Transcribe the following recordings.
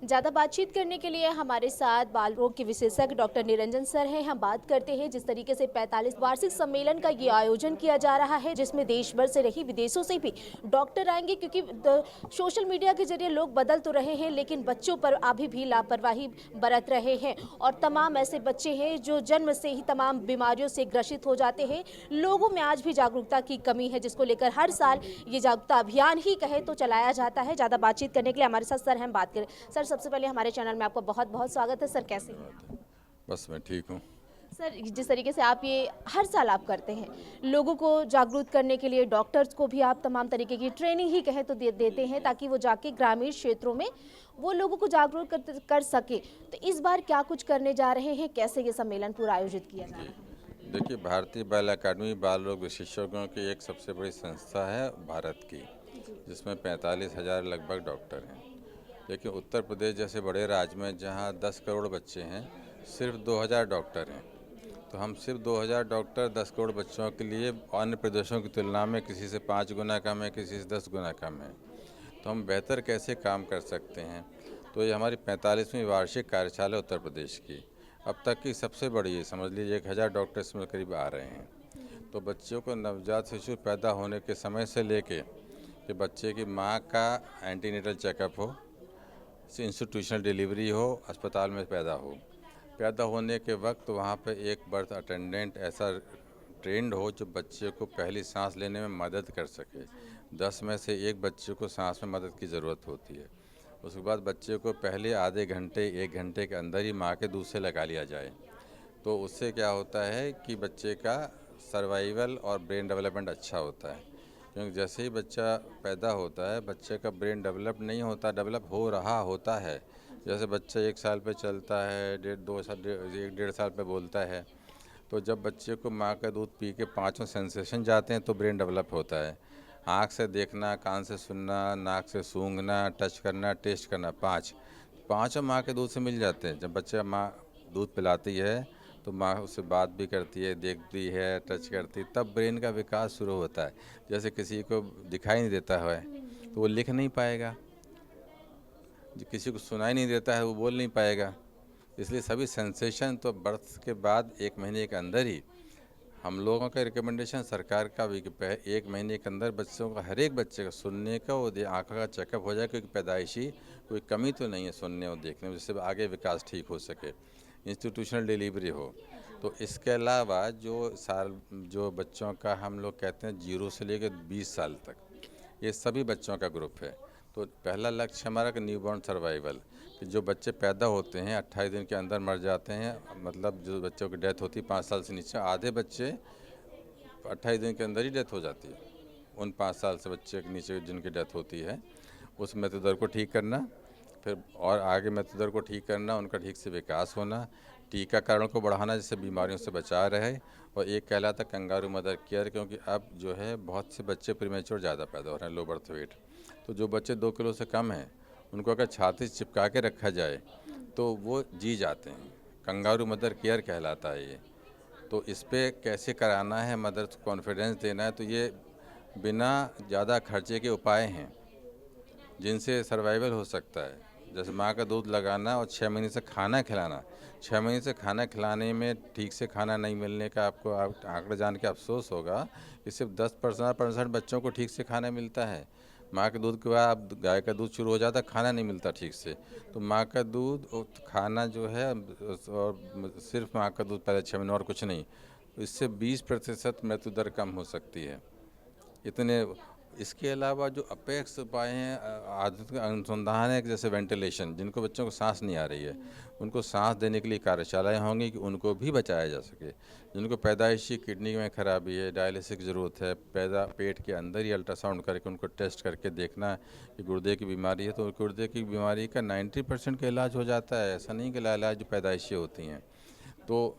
ज़्यादा बातचीत करने के लिए हमारे साथ बाल रोग के विशेषज्ञ डॉक्टर निरंजन सर हैं। हम बात करते हैं जिस तरीके से 45 वार्षिक सम्मेलन का ये आयोजन किया जा रहा है, जिसमें देश भर से नहीं विदेशों से भी डॉक्टर आएंगे, क्योंकि सोशल मीडिया के जरिए लोग बदल तो रहे हैं, लेकिन बच्चों पर अभी भी लापरवाही बरत रहे हैं और तमाम ऐसे बच्चे हैं जो जन्म से ही तमाम बीमारियों से ग्रसित हो जाते हैं। लोगों में आज भी जागरूकता की कमी है, जिसको लेकर हर साल ये जागरूकता अभियान ही कहे तो चलाया जाता है। ज़्यादा बातचीत करने के लिए हमारे साथ सर हैं, बात करें। सर, सबसे पहले हमारे चैनल में आपका बहुत बहुत स्वागत है। सर, कैसे हैं? बस मैं ठीक हूँ। सर, जिस तरीके से आप ये हर साल आप करते हैं, लोगों को जागरूक करने के लिए डॉक्टर्स को भी आप तमाम तरीके की ट्रेनिंग ही कहें तो देते हैं, ताकि वो जाके ग्रामीण क्षेत्रों में वो लोगों को जागरूक कर सके। तो इस बार क्या कुछ करने जा रहे हैं, कैसे ये सम्मेलन पूरा आयोजित किया जा रहा है? देखिए, भारतीय बाल अकादमी बाल रोग विशेषज्ञों की एक सबसे बड़ी संस्था है भारत की, जिसमें 45,000 लगभग डॉक्टर हैं। लेकिन उत्तर प्रदेश जैसे बड़े राज्य में जहाँ 10 करोड़ बच्चे हैं, सिर्फ 2,000 डॉक्टर हैं। तो हम सिर्फ 2,000 डॉक्टर 10 करोड़ बच्चों के लिए अन्य प्रदेशों की तुलना में किसी से 5 गुना कम है, किसी से 10 गुना कम है। तो हम बेहतर कैसे काम कर सकते हैं? तो ये हमारी 45वीं वार्षिक कार्यशाला उत्तर प्रदेश की अब तक की सबसे बड़ी है। समझ लीजिए 1,000 डॉक्टर इसमें करीब आ रहे हैं। तो बच्चों को नवजात शिशु पैदा होने के समय से लेके कि बच्चे की माँ का एंटीनेटल चेकअप हो, इंस्टीट्यूशनल डिलीवरी हो, अस्पताल में पैदा होने के वक्त वहाँ पे एक बर्थ अटेंडेंट ऐसा ट्रेंड हो जो बच्चे को पहली सांस लेने में मदद कर सके। 10 में से एक बच्चे को सांस में मदद की ज़रूरत होती है। उसके बाद बच्चे को पहले आधे घंटे 1 घंटे के अंदर ही माँ के दूध से लगा लिया जाए। तो उससे क्या होता है कि बच्चे का सर्वाइवल और ब्रेन डेवलपमेंट अच्छा होता है। क्योंकि जैसे ही बच्चा पैदा होता है, बच्चे का ब्रेन डेवलप नहीं होता, डेवलप हो रहा होता है। जैसे बच्चा 1 साल पे चलता है, 2 साल 1 डेढ़ साल पे बोलता है। तो जब बच्चे को माँ का दूध पी के पाँचों सेंसेशन जाते हैं तो ब्रेन डेवलप होता है। आँख से देखना, कान से सुनना, नाक से सूंघना, टच करना, टेस्ट करना, पाँचों माँ के दूध से मिल जाते हैं। जब बच्चा माँ दूध पिलाती है तो माँ उससे बात भी करती है, देखती है, टच करती है, तब ब्रेन का विकास शुरू होता है। जैसे किसी को दिखाई नहीं देता है तो वो लिख नहीं पाएगा, जो किसी को सुनाई नहीं देता है वो बोल नहीं पाएगा। इसलिए सभी सेंसेशन तो बर्थ के बाद 1 महीने के अंदर ही हम लोगों का रिकमेंडेशन सरकार का भी कि 1 महीने के अंदर बच्चों का, हर एक बच्चे का सुनने का और आँखों का चेकअप हो जाए, क्योंकि पैदाइशी कोई कमी तो नहीं है सुनने और देखने में, जिससे आगे विकास ठीक हो सके, इंस्टीट्यूशनल डिलीवरी हो। तो इसके अलावा जो बच्चों का हम लोग कहते हैं 0 से लेकर 20 साल तक, ये सभी बच्चों का ग्रुप है। तो पहला लक्ष्य हमारा कि न्यूबॉर्न सर्वाइवल, कि जो बच्चे पैदा होते हैं 28 दिन के अंदर मर जाते हैं, मतलब जो बच्चों की डेथ होती है 5 साल से नीचे, आधे बच्चे 28 दिन के अंदर ही डेथ हो जाती है। उन 5 साल से बच्चे के नीचे जिनकी डेथ होती है, उस मृत्यु दर को ठीक करना, फिर और आगे मृत्यु दर को ठीक करना, उनका ठीक से विकास होना, टीकाकरण को बढ़ाना जिससे बीमारियों से बचा रहे, और एक कहलाता कंगारू मदर केयर, क्योंकि अब जो है बहुत से बच्चे प्रीमेच्योर ज़्यादा पैदा हो रहे हैं, लो बर्थ वेट। तो जो बच्चे 2 किलो से कम हैं उनको अगर छाती से चिपका के रखा जाए तो वो जी जाते हैं। कंगारू मदर केयर कहलाता है ये। तो इस पे कैसे कराना है, मदर को कॉन्फिडेंस देना है, तो ये बिना ज़्यादा खर्चे के उपाय हैं जिनसे सर्वाइवल हो सकता है। जैसे माँ का दूध लगाना और 6 महीने से खाना खिलाना। 6 महीने से खाना खिलाने में ठीक से खाना नहीं मिलने का आपको आंकड़ा जान के अफसोस होगा कि सिर्फ 10% बच्चों को ठीक से खाना मिलता है। माँ के दूध के बाद गाय का दूध शुरू हो जाता है, खाना नहीं मिलता ठीक से। तो माँ का दूध और खाना जो है, और सिर्फ माँ का दूध पहले 6 महीने और कुछ नहीं, इससे 20% मृत्यु दर कम हो सकती है। इतने इसके अलावा जो अपेक्स उपाय हैं, आधुनिक अनुसंधान है, जैसे वेंटिलेशन, जिनको बच्चों को सांस नहीं आ रही है उनको सांस देने के लिए कार्यशालाएं होंगी कि उनको भी बचाया जा सके। जिनको पैदाइशी किडनी में खराबी है, डायलिसिस की ज़रूरत है, पेट के अंदर ही अल्ट्रासाउंड करके उनको टेस्ट करके देखना है कि गुर्दे की बीमारी है, तो गुर्दे की बीमारी का 90% का इलाज हो जाता है। ऐसा नहीं कि इलाज जो पैदाइशी होती हैं। तो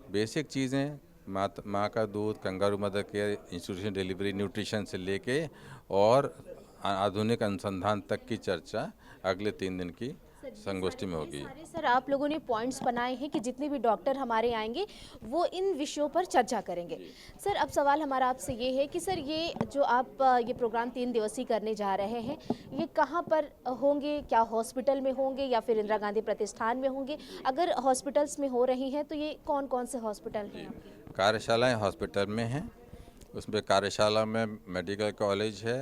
बेसिक चीज़ें, माँ का दूध, kangaroo mother care, institution delivery, nutrition से लेके और आधुनिक अनुसंधान तक की चर्चा अगले 3 दिन की संगोष्ठी में होगी। सारे सर आप लोगों ने पॉइंट्स बनाए हैं कि जितने भी डॉक्टर हमारे आएंगे वो इन विषयों पर चर्चा करेंगे। सर अब सवाल हमारा आपसे ये है कि सर ये जो आप ये प्रोग्राम 3 दिवसीय करने जा रहे हैं ये कहाँ पर होंगे, क्या हॉस्पिटल में होंगे या फिर इंदिरा गांधी प्रतिष्ठान में होंगे? अगर हॉस्पिटल्स में हो रही हैं तो ये कौन कौन से हॉस्पिटल हैं? कार्यशालाएं हॉस्पिटल में हैं, उसमें कार्यशाला में मेडिकल कॉलेज है,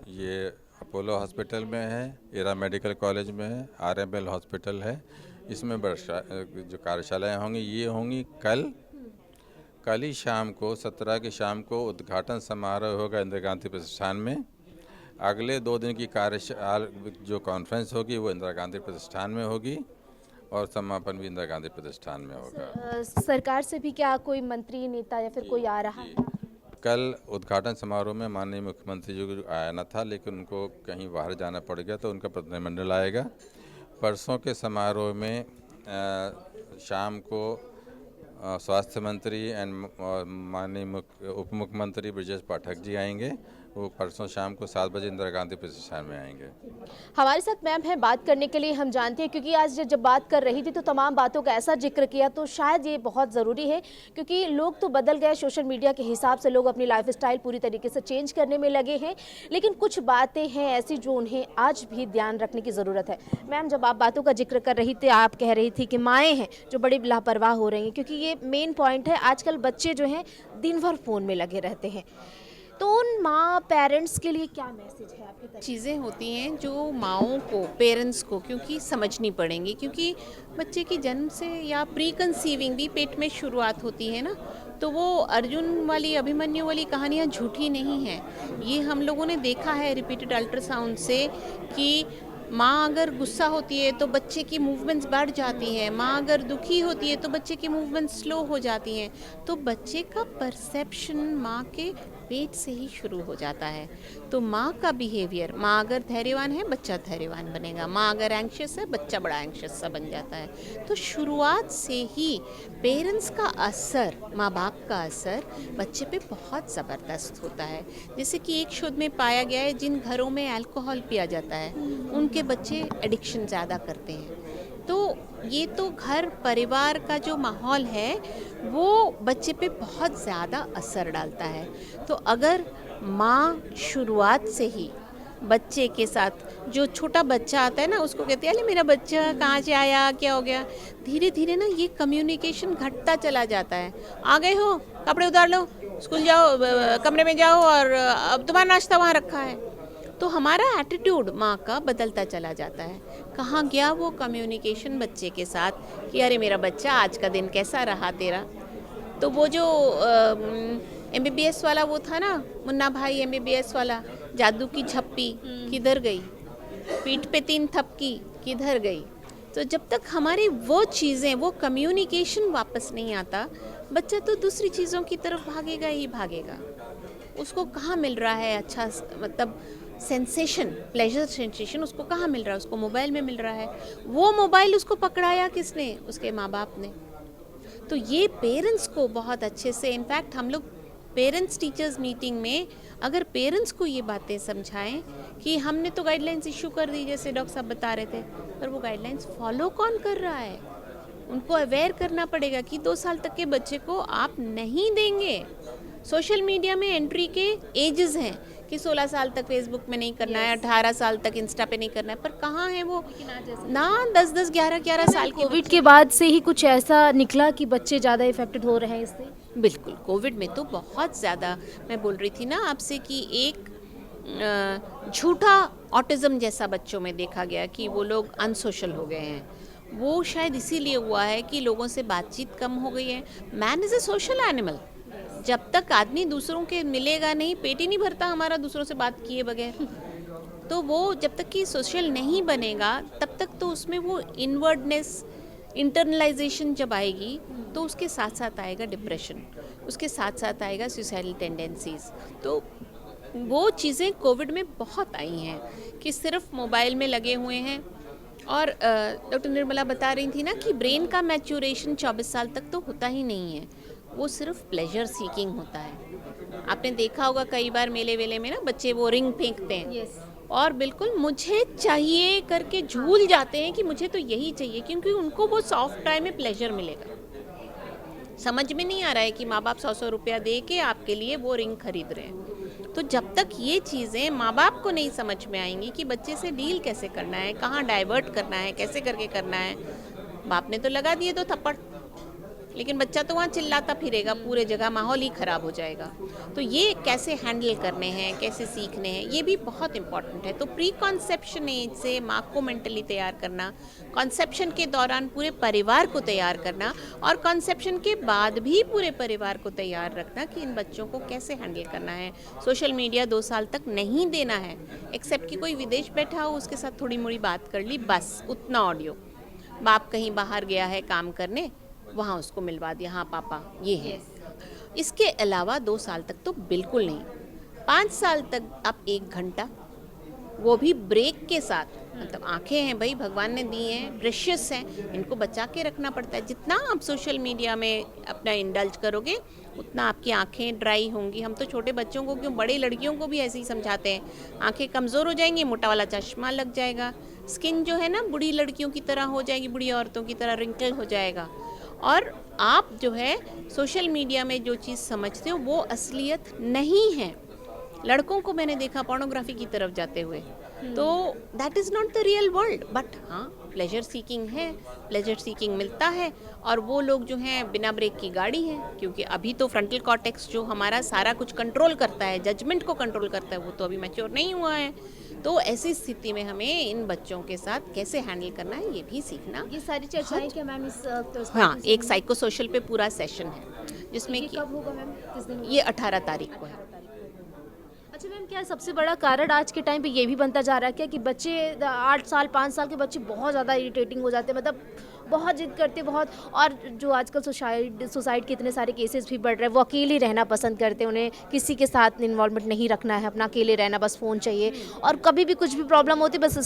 ये अपोलो हॉस्पिटल में है, इरा मेडिकल कॉलेज में है, आरएमएल हॉस्पिटल है। इसमें जो कार्यशालाएं होंगी ये होंगी कल ही शाम को 17 की शाम को उद्घाटन समारोह होगा इंदिरा गांधी प्रतिष्ठान में। अगले 2 दिन की कार्यशाला जो कॉन्फ्रेंस होगी वो इंदिरा गांधी प्रतिष्ठान में होगी और समापन भी इंदिरा गांधी प्रतिष्ठान में होगा। सरकार से भी क्या कोई मंत्री नेता या फिर कोई आ रहा है? कल उद्घाटन समारोह में माननीय मुख्यमंत्री जी को आना था लेकिन उनको कहीं बाहर जाना पड़ गया तो उनका प्रतिनिधिमंडल आएगा। परसों के समारोह में शाम को स्वास्थ्य मंत्री और माननीय उप मुख्यमंत्री ब्रजेश पाठक जी आएंगे। वो परसों शाम को 7 बजे इंदिरा गांधी प्रतिष्ठान में आएंगे। हमारे साथ मैम है बात करने के लिए, हम जानते हैं क्योंकि आज जब बात कर रही थी तो तमाम बातों का ऐसा जिक्र किया तो शायद ये बहुत ज़रूरी है क्योंकि लोग तो बदल गए, सोशल मीडिया के हिसाब से लोग अपनी लाइफस्टाइल पूरी तरीके से चेंज करने में लगे हैं, लेकिन कुछ बातें हैं ऐसी जो उन्हें आज भी ध्यान रखने की ज़रूरत है। मैम जब आप बातों का जिक्र कर रही थी आप कह रही थी कि माएँ हैं जो बड़ी लापरवाह हो रही हैं, क्योंकि ये मेन पॉइंट है। आजकल बच्चे जो हैं दिन भर फ़ोन में लगे रहते हैं, तो उन माँ पेरेंट्स के लिए क्या मैसेज है आपकी तरफ? चीज़ें होती हैं जो माओं को, पेरेंट्स को क्योंकि समझनी पड़ेंगी, क्योंकि बच्चे की जन्म से या प्री कंसीविंग भी पेट में शुरुआत होती है ना, तो वो अर्जुन वाली, अभिमन्यु वाली कहानियाँ झूठी नहीं हैं। ये हम लोगों ने देखा है रिपीटेड अल्ट्रासाउंड से कि माँ अगर गुस्सा होती है तो बच्चे की मूवमेंट्स बढ़ जाती हैं, माँ अगर दुखी होती है तो बच्चे की मूवमेंट्स स्लो हो जाती हैं। तो बच्चे का परसेप्शन माँ के पेट से ही शुरू हो जाता है। तो माँ का बिहेवियर, माँ अगर धैर्यवान है बच्चा धैर्यवान बनेगा, माँ अगर एंग्शियस है बच्चा बड़ा एंग्शियस सा बन जाता है। तो शुरुआत से ही पेरेंट्स का असर, माँ बाप का असर बच्चे पे बहुत ज़बरदस्त होता है। जैसे कि एक शोध में पाया गया है जिन घरों में अल्कोहल पिया जाता है उनके बच्चे एडिक्शन ज़्यादा करते हैं। तो ये तो घर परिवार का जो माहौल है वो बच्चे पे बहुत ज़्यादा असर डालता है। तो अगर माँ शुरुआत से ही बच्चे के साथ, जो छोटा बच्चा आता है ना उसको कहते हैं अरे मेरा बच्चा कहाँ से आया, क्या हो गया, धीरे धीरे ना ये कम्युनिकेशन घटता चला जाता है। आ गए हो, कपड़े उतार लो, स्कूल जाओ, कमरे में जाओ और अब तुम्हारा नाश्ता वहाँ रखा है। तो हमारा एटीट्यूड माँ का बदलता चला जाता है। कहाँ गया वो कम्युनिकेशन बच्चे के साथ कि अरे मेरा बच्चा आज का दिन कैसा रहा तेरा। तो वो जो MBBS वाला वो था ना, मुन्ना भाई MBBS वाला, जादू की झप्पी किधर गई, पीठ पे 3 थपकी किधर गई। तो जब तक हमारी वो चीज़ें, वो कम्युनिकेशन वापस नहीं आता, बच्चा तो दूसरी चीज़ों की तरफ भागेगा ही भागेगा। उसको कहाँ मिल रहा है अच्छा, मतलब सेंसेशन, प्लेजर सेंसेशन उसको कहाँ मिल रहा है? उसको मोबाइल में मिल रहा है। वो मोबाइल उसको पकड़ाया किसने? उसके माँ बाप ने। तो ये पेरेंट्स को बहुत अच्छे से, इनफैक्ट हम लोग पेरेंट्स टीचर्स मीटिंग में अगर पेरेंट्स को ये बातें समझाएं कि हमने तो गाइडलाइंस इशू कर दी जैसे डॉक्टर साहब बता रहे थे, पर वो गाइडलाइंस फॉलो कौन कर रहा है? उनको अवेयर करना पड़ेगा कि 2 साल तक के बच्चे को आप नहीं देंगे। सोशल मीडिया में एंट्री के एजेस हैं कि 16 साल तक फेसबुक में नहीं करना है, 18 साल तक इंस्टा पे नहीं करना है, पर कहाँ है वो ना 10-10, 11-11 साल के। कोविड के बाद से ही कुछ ऐसा निकला कि बच्चे ज़्यादा इफेक्टेड हो रहे हैं इससे? बिल्कुल, कोविड में तो बहुत ज़्यादा, मैं बोल रही थी ना आपसे कि एक झूठा ऑटिज्म जैसा बच्चों में देखा गया कि वो लोग अनसोशल हो गए हैं। वो शायद इसीलिए हुआ है कि लोगों से बातचीत कम हो गई है। Man is a social animal. जब तक आदमी दूसरों के मिलेगा नहीं, पेट ही नहीं भरता हमारा दूसरों से बात किए बगैर। तो वो जब तक कि सोशल नहीं बनेगा तब तक तो उसमें वो इनवर्डनेस, इंटरनलाइजेशन जब आएगी तो उसके साथ साथ आएगा डिप्रेशन, उसके साथ साथ आएगा सुसाइडल टेंडेंसीज। तो वो चीज़ें कोविड में बहुत आई हैं कि सिर्फ मोबाइल में लगे हुए हैं। और डॉक्टर निर्मला बता रही थी ना कि ब्रेन का मैच्योरेशन 24 साल तक तो होता ही नहीं है, वो सिर्फ प्लेजर सीकिंग होता है। आपने देखा होगा कई बार मेले वेले में ना बच्चे वो रिंग फेंकते हैं। Yes. और बिल्कुल मुझे चाहिए करके झूल जाते हैं कि मुझे तो यही चाहिए, क्योंकि उनको वो सॉफ्ट टाइम में प्लेजर मिलेगा। समझ में नहीं आ रहा है कि माँ बाप 100-100 रुपया दे के आपके लिए वो रिंग खरीद रहे हैं। तो जब तक ये चीज़ें माँ बाप को नहीं समझ में आएंगी कि बच्चे से डील कैसे करना है, कहाँ डाइवर्ट करना है, कैसे करके करना है, बाप ने तो लगा दिए 2 थप्पड़, लेकिन बच्चा तो वहाँ चिल्लाता फिरेगा, पूरे जगह माहौल ही ख़राब हो जाएगा। तो ये कैसे हैंडल करने हैं, कैसे सीखने हैं, ये भी बहुत इम्पॉर्टेंट है। तो प्री कॉन्सेप्शन एज से माँ को मेंटली तैयार करना, कॉन्सेप्शन के दौरान पूरे परिवार को तैयार करना, और कॉन्सेप्शन के बाद भी पूरे परिवार को तैयार रखना कि इन बच्चों को कैसे हैंडल करना है। सोशल मीडिया 2 साल तक नहीं देना है, एक्सेप्ट कि कोई विदेश बैठा हो उसके साथ थोड़ी मोड़ी बात कर ली, बस उतना ऑडियो। बाप कहीं बाहर गया है काम करने, वहाँ उसको मिलवा दिया, हाँ पापा ये है। इसके अलावा 2 साल तक तो बिल्कुल नहीं। 5 साल तक आप 1 घंटा, वो भी ब्रेक के साथ, मतलब आंखें हैं भाई भगवान ने दी हैं, प्रेशियस हैं, इनको बचा के रखना पड़ता है। जितना आप सोशल मीडिया में अपना इंडल्ज करोगे उतना आपकी आंखें ड्राई होंगी। हम तो छोटे बच्चों को क्यों, बड़े लड़कियों को भी ऐसे ही समझाते हैं, आंखें कमज़ोर हो जाएंगी, मोटा वाला चश्मा लग जाएगा, स्किन जो है ना बूढ़ी लड़कियों की तरह हो जाएगी, बूढ़ी औरतों की तरह रिंकल हो जाएगा। और आप जो है सोशल मीडिया में जो चीज़ समझते हो वो असलियत नहीं है। लड़कों को मैंने देखा पोर्नोग्राफी की तरफ जाते हुए, तो that is not the real world. But हाँ, प्लेजर सीकिंग है, प्लेजर सीकिंग मिलता है। और वो लोग जो हैं बिना ब्रेक की गाड़ी हैं, क्योंकि अभी तो फ्रंटल कॉर्टेक्स जो हमारा सारा कुछ कंट्रोल करता है, जजमेंट को कंट्रोल करता है, वो तो अभी मैच्योर नहीं हुआ है। तो ऐसी स्थिति में हमें इन बच्चों के साथ कैसे हैंडल करना है ये भी सीखना। ये सारी चर्चाएं क्या मैम इस हाँ, एक साइको सोशल पे पूरा सेशन है जिसमें ये कब होगा मैम, किस दिन? ये 18 तारीख को है। अच्छा मैम, क्या सबसे बड़ा कारण आज के टाइम पे ये भी बनता जा रहा है क्या कि बच्चे 8 साल 5 साल के बच्चे बहुत ज़्यादा इरिटेटिंग हो जाते हैं, मतलब बहुत जिद करते बहुत, और जो आजकल सुसाइड के इतने सारे केसेस भी बढ़ रहे हैं, वो अकेले रहना पसंद करते हैं, उन्हें किसी के साथ इन्वॉल्वमेंट नहीं रखना है, अपना अकेले रहना, बस फ़ोन चाहिए, और कभी भी कुछ भी प्रॉब्लम होती है बस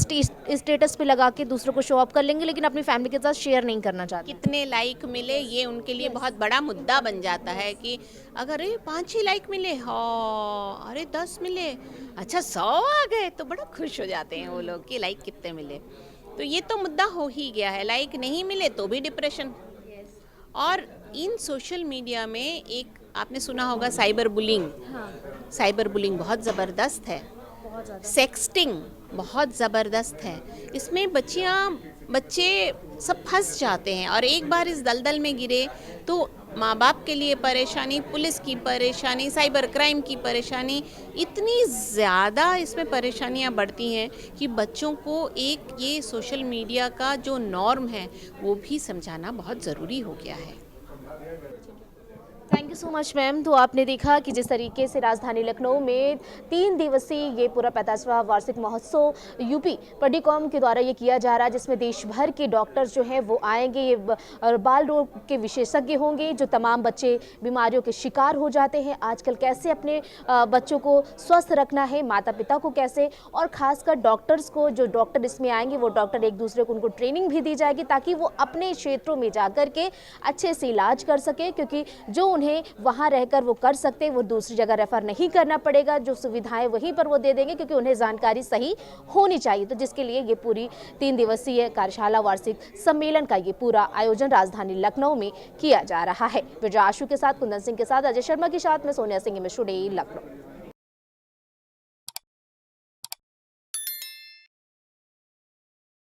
स्टेटस पे लगा के दूसरों को शो अप कर लेंगे, लेकिन अपनी फैमिली के साथ शेयर नहीं करना चाहते। कितने लाइक मिले ये उनके लिए बहुत बड़ा मुद्दा बन जाता है कि अगर 5-6 लाइक मिले, हाँ अरे 10 मिले, अच्छा 100 आ गए, तो बड़ा खुश हो जाते हैं वो लोग कि लाइक कितने मिले। तो ये तो मुद्दा हो ही गया है, लाइक नहीं मिले तो भी डिप्रेशन। और इन सोशल मीडिया में एक आपने सुना होगा साइबर बुलिंग। हाँ, साइबर बुलिंग बहुत ज़बरदस्त है, बहुत ज़्यादा। सेक्सटिंग बहुत ज़बरदस्त है। इसमें बच्चे सब फंस जाते हैं, और एक बार इस दलदल में गिरे तो माँ बाप के लिए परेशानी, पुलिस की परेशानी, साइबर क्राइम की परेशानी, इतनी ज़्यादा इसमें परेशानियाँ बढ़ती हैं कि बच्चों को एक ये सोशल मीडिया का जो नॉर्म है वो भी समझाना बहुत ज़रूरी हो गया है। Thank you so much ma'am. तो आपने देखा कि जिस तरीके से राजधानी लखनऊ में 3 दिवसीय ये पूरा 45वां वार्षिक महोत्सव यूपी पर्डिकॉम के द्वारा ये किया जा रहा है, जिसमें देश भर के डॉक्टर्स जो हैं वो आएंगे, ये बाल रोग के विशेषज्ञ होंगे, जो तमाम बच्चे बीमारियों के शिकार हो जाते हैं, आजकल कैसे अपने बच्चों को स्वस्थ रखना है, माता पिता को कैसे, और ख़ासकर डॉक्टर्स को, जो डॉक्टर इसमें आएंगे वो डॉक्टर एक दूसरे को उनको ट्रेनिंग भी दी जाएगी ताकि वो अपने क्षेत्रों में जाकर के अच्छे से इलाज कर सके, क्योंकि जो उन्हें वहां रहकर वो कर सकते हैं, वो दूसरी जगह रेफर नहीं करना पड़ेगा, जो सुविधाएं वहीं पर वो दे देंगे, क्योंकि उन्हें जानकारी सही होनी चाहिए। तो जिसके लिए ये पूरी 3 दिवसीय कार्यशाला वार्षिक सम्मेलन का ये पूरा आयोजन राजधानी लखनऊ में किया जा रहा है। विजय आशु के साथ, कुंदन सिंह के साथ, अजय शर्मा के साथ में सोनिया सिंह, मिश्र डे, लखनऊ।